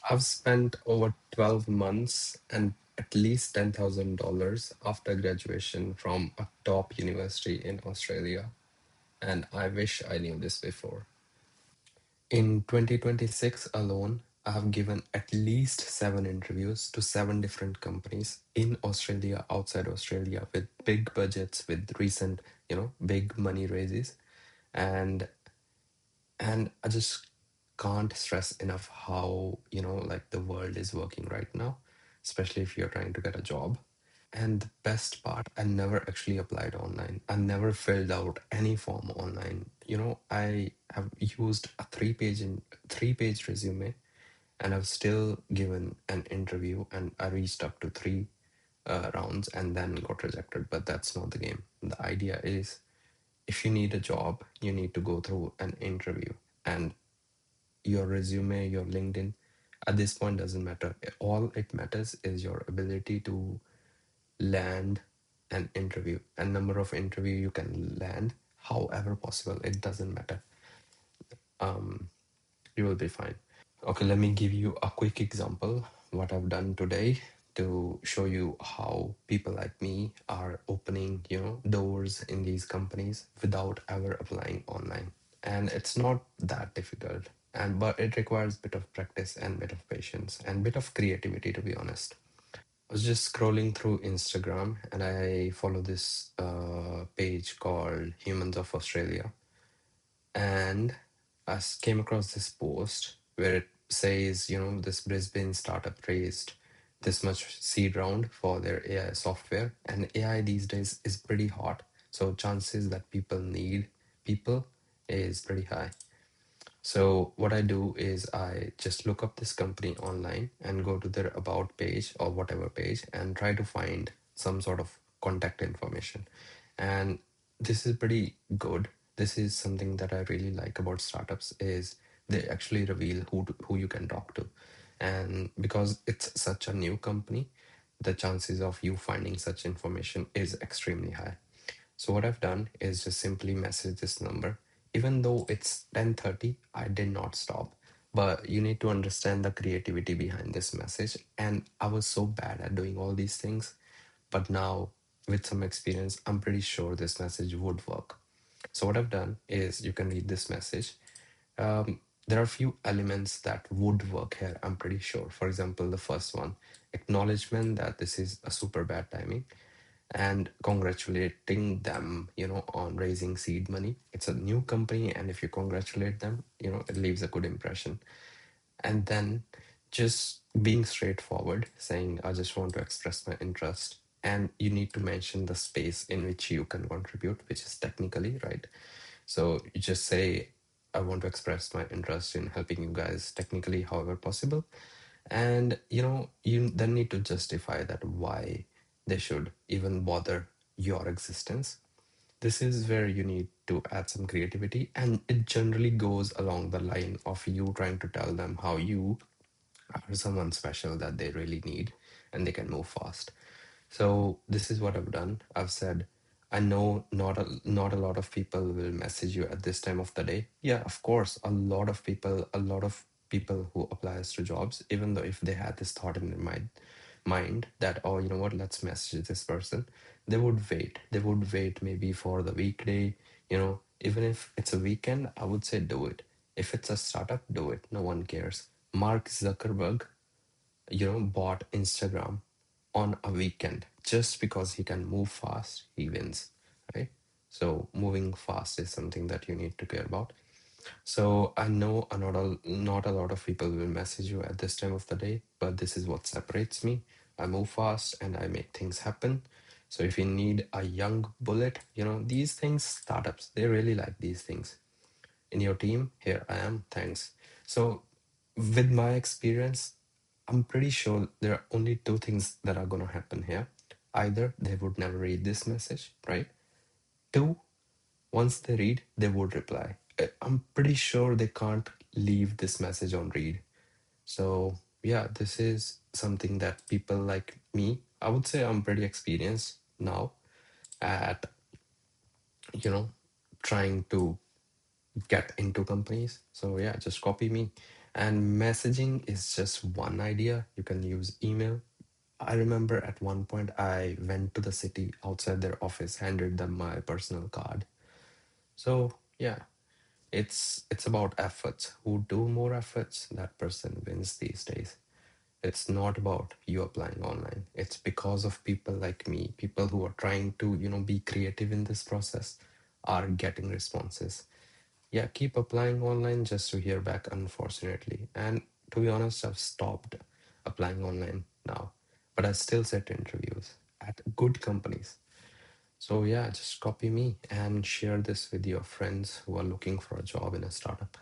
I've spent over 12 months and at least $10,000 after graduation from a top university in Australia. And I wish I knew this before. In 2026 alone, I have given at least 7 interviews to 7 different companies in Australia, outside Australia, with big budgets, with recent, big money raises. And I just can't stress enough how, like the world is working right now, especially if you're trying to get a job. And the best part, I never actually applied online. I never filled out any form online. I have used a three-page resume, and I've still given an interview, and I reached up to three rounds and then got rejected. But that's not the game. The idea is, if you need a job, you need to go through an interview, and your resume, your LinkedIn, at this point doesn't matter. All it matters is your ability to land an interview, and number of interview you can land, however possible. It doesn't matter. Um, you will be fine. Okay, let me give you a quick example what I've done today to show you how people like me are opening, doors in these companies without ever applying online. And it's not that difficult, and but it requires bit of practice and bit of patience and bit of creativity, to be honest. I was just scrolling through Instagram and I follow this page called Humans of Australia. And came across this post where it says, this Brisbane startup raised this much seed round for their AI software. And AI these days is pretty hot. So chances that people need people is pretty high. So what I do is I just look up this company online and go to their about page or whatever page and try to find some sort of contact information. And this is pretty good. This is something that I really like about startups is they actually reveal who you can talk to. And because it's such a new company, the chances of you finding such information is extremely high. So what I've done is just simply message this number. Even though it's 10:30, I did not stop. But you need to understand the creativity behind this message. And I was so bad at doing all these things. But now, with some experience, I'm pretty sure this message would work. So what I've done is you can read this message. There are a few elements that would work here, I'm pretty sure. For example, the first one, acknowledgement that this is a super bad timing and congratulating them, on raising seed money. It's a new company, and if you congratulate them, it leaves a good impression. And then just being straightforward, saying, I just want to express my interest. And you need to mention the space in which you can contribute, which is technically, right? So you just say, I want to express my interest in helping you guys technically, however possible. And you then need to justify that why they should even bother your existence. This is where you need to add some creativity, and it generally goes along the line of you trying to tell them how you are someone special that they really need and they can move fast. So this is what I've done. I've said, I know not a lot of people will message you at this time of the day. Yeah, of course, a lot of people who applies to jobs, even though if they had this thought in their mind that, oh, you know what, let's message this person, they would wait. They would wait maybe for the weekday, even if it's a weekend, I would say do it. If it's a startup, do it. No one cares. Mark Zuckerberg, bought Instagram on a weekend just because he can move fast, he wins, right? So moving fast is something that you need to care about. So I know not a lot of people will message you at this time of the day, but this is what separates me. I move fast and I make things happen. So if you need a young bullet, these things, startups, they really like these things. In your team, here I am, thanks. So with my experience, I'm pretty sure there are only two things that are going to happen here. Either they would never read this message, right? Two, once they read, they would reply. I'm pretty sure they can't leave this message on read. So, yeah, this is something that people like me, I would say I'm pretty experienced now at, you know, trying to get into companies. So, yeah, just copy me. And messaging is just one idea. You can use email. I remember at one point I went to the city outside their office, handed them my personal card. So yeah, it's about efforts. Who do more efforts, that person wins these days. It's not about you applying online. It's because of people like me, people who are trying to, be creative in this process, are getting responses. Yeah, keep applying online just to hear back, unfortunately. And to be honest, I've stopped applying online now, but I still set interviews at good companies. So yeah, just copy me and share this with your friends who are looking for a job in a startup.